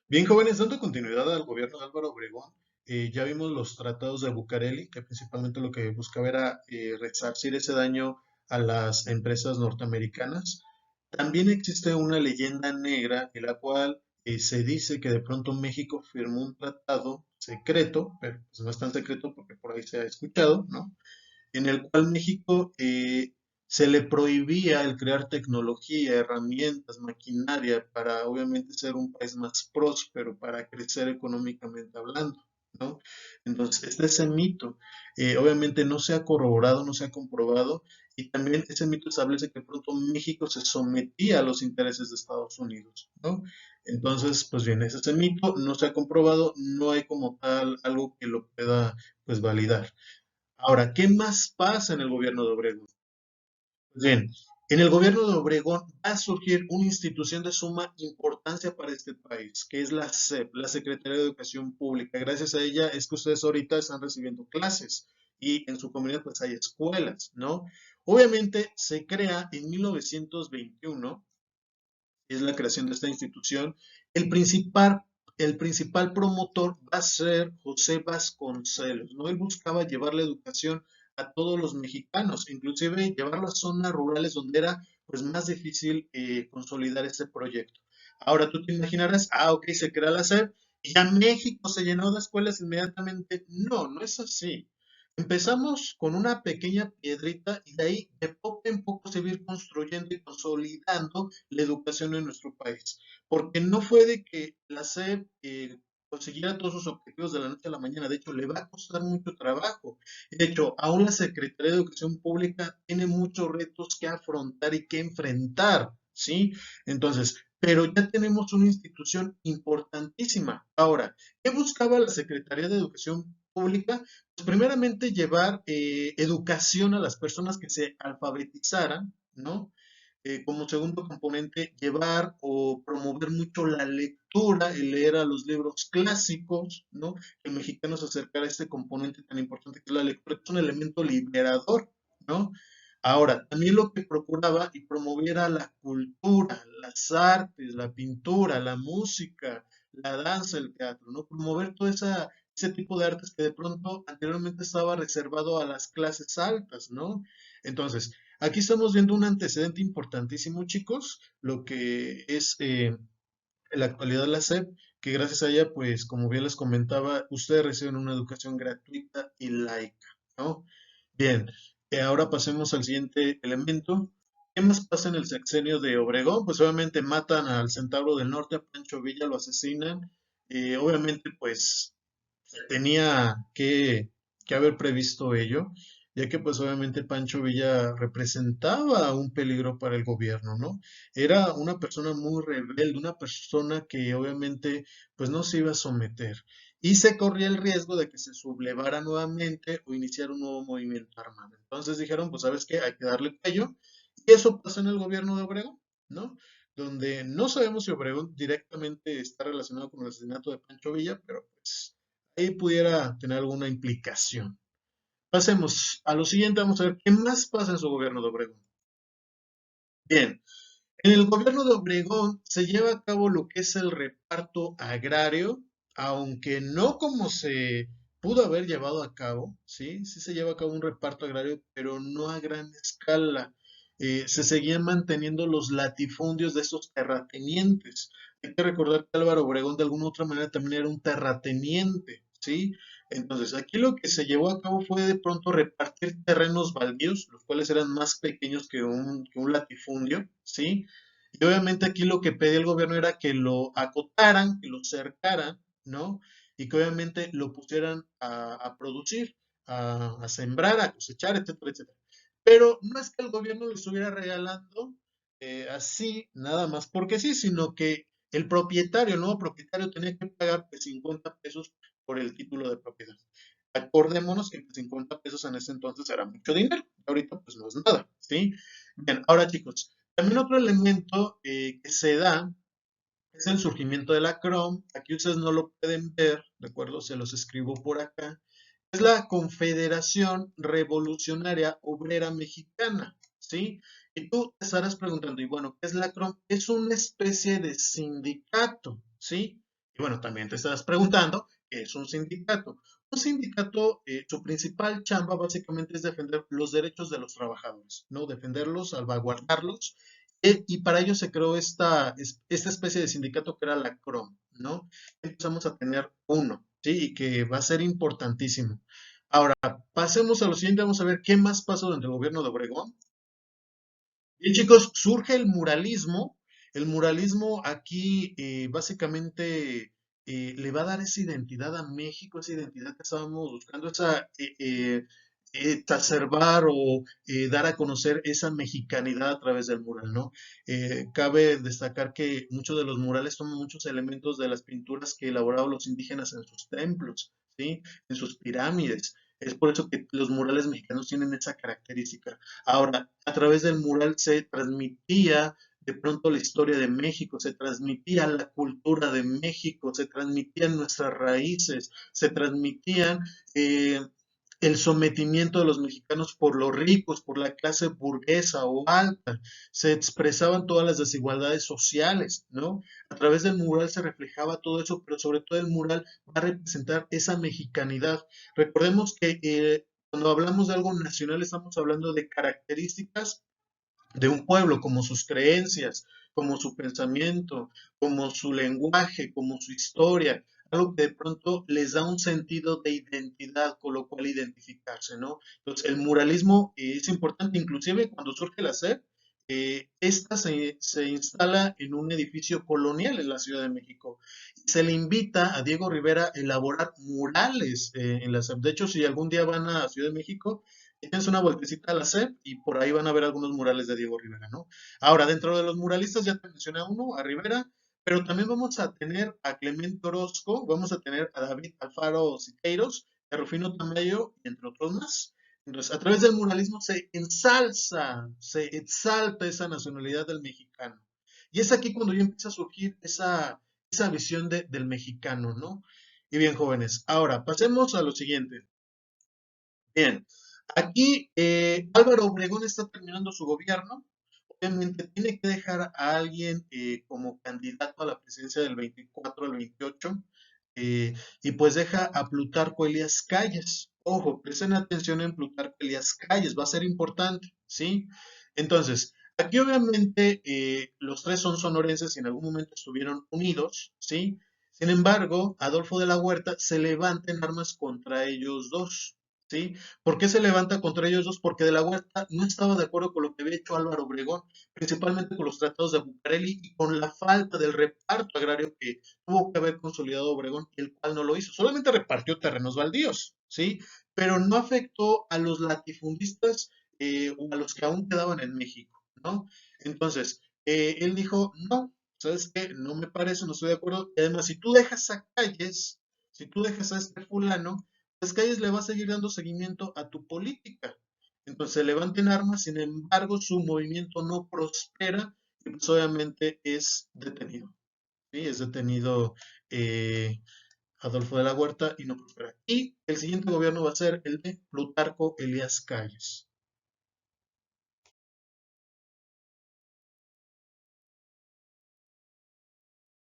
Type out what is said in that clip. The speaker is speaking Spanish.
Bien, jóvenes, dando continuidad al gobierno de Álvaro Obregón, ya vimos los tratados de Bucareli, que principalmente lo que buscaba era resarcir ese daño a las empresas norteamericanas. También existe una leyenda negra en la cual se dice que de pronto México firmó un tratado secreto, pero pues no es tan secreto porque por ahí se ha escuchado, ¿no? En el cual México se le prohibía el crear tecnología, herramientas, maquinaria para obviamente ser un país más próspero, para crecer económicamente hablando, ¿no? Entonces, este ese mito. Obviamente no se ha corroborado, no se ha comprobado, y también ese mito establece que pronto México se sometía a los intereses de Estados Unidos, ¿no? Entonces, pues bien, ese es el mito, no se ha comprobado, no hay como tal algo que lo pueda, pues, validar. Ahora, ¿qué más pasa en el gobierno de Obregón? Pues bien, en el gobierno de Obregón va a surgir una institución de suma importancia para este país, que es la SEP, la Secretaría de Educación Pública. Gracias a ella es que ustedes ahorita están recibiendo clases y en su comunidad pues hay escuelas, ¿no? Obviamente se crea en 1921, es la creación de esta institución. El principal, el principal promotor va a ser José Vasconcelos, ¿no? Él buscaba llevar la educación a todos los mexicanos, inclusive llevarlo a zonas rurales donde era pues más difícil consolidar este proyecto. Ahora tú te imaginarás, ok, se crea la SEP y ya México se llenó de escuelas inmediatamente. No, no es así. Empezamos con una pequeña piedrita y de ahí de poco en poco se va a ir construyendo y consolidando la educación en nuestro país. Porque no fue de que la SEP consiguiera todos sus objetivos de la noche a la mañana. De hecho, le va a costar mucho trabajo. De hecho, aún la Secretaría de Educación Pública tiene muchos retos que afrontar y que enfrentar, ¿sí? Entonces, pero ya tenemos una institución importantísima. Ahora, ¿qué buscaba la Secretaría de Educación Pública? Pues primeramente llevar educación a las personas que se alfabetizaran, ¿no? Como segundo componente, llevar o promover mucho la lectura, el leer a los libros clásicos, ¿no? Que el mexicano se acercara a este componente tan importante que es la lectura, que es un elemento liberador, ¿no? Ahora, también lo que procuraba y promoviera la cultura, las artes, la pintura, la música, la danza, el teatro, ¿no? Promover toda ese tipo de artes que de pronto anteriormente estaba reservado a las clases altas, ¿no? Entonces, aquí estamos viendo un antecedente importantísimo, chicos, lo que es en la actualidad la SEP, que gracias a ella, pues, como bien les comentaba, ustedes reciben una educación gratuita y laica, ¿no? Bien, ahora pasemos al siguiente elemento. ¿Qué más pasa en el sexenio de Obregón? Pues obviamente matan al Centauro del Norte, a Pancho Villa, lo asesinan. Obviamente, pues se tenía que haber previsto ello, ya que pues obviamente Pancho Villa representaba un peligro para el gobierno, ¿no? Era una persona muy rebelde, una persona que obviamente pues no se iba a someter y se corría el riesgo de que se sublevara nuevamente o iniciara un nuevo movimiento armado. Entonces dijeron, pues sabes qué, hay que darle cuello y eso pasó en el gobierno de Obregón, ¿no? Donde no sabemos si Obregón directamente está relacionado con el asesinato de Pancho Villa, pero pues ahí pudiera tener alguna implicación. Pasemos a lo siguiente, vamos a ver qué más pasa en su gobierno de Obregón. Bien, en el gobierno de Obregón se lleva a cabo lo que es el reparto agrario, aunque no como se pudo haber llevado a cabo, ¿sí? Sí se lleva a cabo un reparto agrario, pero no a gran escala. Se seguían manteniendo los latifundios de estos terratenientes. Hay que recordar que Álvaro Obregón de alguna u otra manera también era un terrateniente, ¿sí? Entonces, aquí lo que se llevó a cabo fue de pronto repartir terrenos baldíos, los cuales eran más pequeños que un latifundio, ¿sí? Y obviamente aquí lo que pedía el gobierno era que lo acotaran, que lo cercaran, ¿no? Y que obviamente lo pusieran a producir, a sembrar, a cosechar, etcétera, etcétera. Pero no es que el gobierno lo estuviera regalando así, nada más porque sí, sino que el propietario, el nuevo propietario tenía que pagar pues, 50 pesos por el título de propiedad. Acordémonos que 50 pesos en ese entonces era mucho dinero, ahorita pues no es nada, ¿sí? Bien, ahora chicos, también otro elemento que se da es el surgimiento de la Chrome. Aquí ustedes no lo pueden ver, ¿de acuerdo? Se los escribo por acá. Es la Confederación Revolucionaria Obrera Mexicana, ¿sí? Y tú te estarás preguntando, y bueno, ¿qué es la Chrome? Es una especie de sindicato, ¿sí? Y bueno, también te estás preguntando qué es un sindicato. Un sindicato, su principal chamba básicamente es defender los derechos de los trabajadores, ¿no? Defenderlos, salvaguardarlos. Y para ello se creó esta especie de sindicato que era la CROM, ¿no? Empezamos a tener uno, ¿sí? Y que va a ser importantísimo. Ahora, pasemos a lo siguiente, vamos a ver qué más pasó durante el gobierno de Obregón. Bien, chicos, surge el muralismo. El muralismo aquí básicamente le va a dar esa identidad a México, esa identidad que estábamos buscando, esa exacerbar o dar a conocer esa mexicanidad a través del mural, ¿no? Cabe destacar que muchos de los murales toman muchos elementos de las pinturas que elaboraban los indígenas en sus templos, ¿sí? En sus pirámides. Es por eso que los murales mexicanos tienen esa característica. Ahora, a través del mural se transmitía de pronto la historia de México, se transmitía la cultura de México, se transmitían nuestras raíces, se transmitían eh, el sometimiento de los mexicanos por los ricos, por la clase burguesa o alta, se expresaban todas las desigualdades sociales, ¿no? A través del mural se reflejaba todo eso, pero sobre todo el mural va a representar esa mexicanidad. Recordemos que cuando hablamos de algo nacional estamos hablando de características de un pueblo, como sus creencias, como su pensamiento, como su lenguaje, como su historia, algo que de pronto les da un sentido de identidad con lo cual identificarse, ¿no? Entonces, el muralismo es importante, inclusive cuando surge la SEP, esta se instala en un edificio colonial en la Ciudad de México. Se le invita a Diego Rivera a elaborar murales en la SEP. De hecho, si algún día van a Ciudad de México, tienes una vueltecita a la SEP y por ahí van a ver algunos murales de Diego Rivera, ¿no? Ahora, dentro de los muralistas ya te mencioné a uno, a Rivera, pero también vamos a tener a Clemente Orozco, vamos a tener a David Alfaro Siqueiros, a Rufino Tamayo, entre otros más. Entonces, a través del muralismo se ensalza, se exalta esa nacionalidad del mexicano. Y es aquí cuando ya empieza a surgir esa visión del mexicano, ¿no? Y bien, jóvenes, ahora pasemos a lo siguiente. Bien, aquí Álvaro Obregón está terminando su gobierno. Obviamente tiene que dejar a alguien como candidato a la presidencia del 24 al 28 y pues deja a Plutarco Elías Calles. Ojo, presten atención en Plutarco Elías Calles, va a ser importante, ¿sí? Entonces, aquí obviamente los tres son sonorenses y en algún momento estuvieron unidos, ¿sí? Sin embargo, Adolfo de la Huerta se levanta en armas contra ellos dos, ¿sí? ¿Por qué se levanta contra ellos dos? Porque de la Huerta no estaba de acuerdo con lo que había hecho Álvaro Obregón, principalmente con los tratados de Bucareli y con la falta del reparto agrario que tuvo que haber consolidado Obregón, el cual no lo hizo. Solamente repartió terrenos baldíos, ¿sí? Pero no afectó a los latifundistas o a los que aún quedaban en México, ¿no? Entonces, él dijo, no, ¿sabes qué? No me parece, no estoy de acuerdo. Y además, si tú dejas a Calles, si tú dejas a este fulano, pues Calles le va a seguir dando seguimiento a tu política. Entonces se levanta en armas, sin embargo, su movimiento no prospera y pues obviamente es detenido. ¿Sí? Es detenido eh, Adolfo de la Huerta y no prospera. Y el siguiente gobierno va a ser el de Plutarco Elías Calles.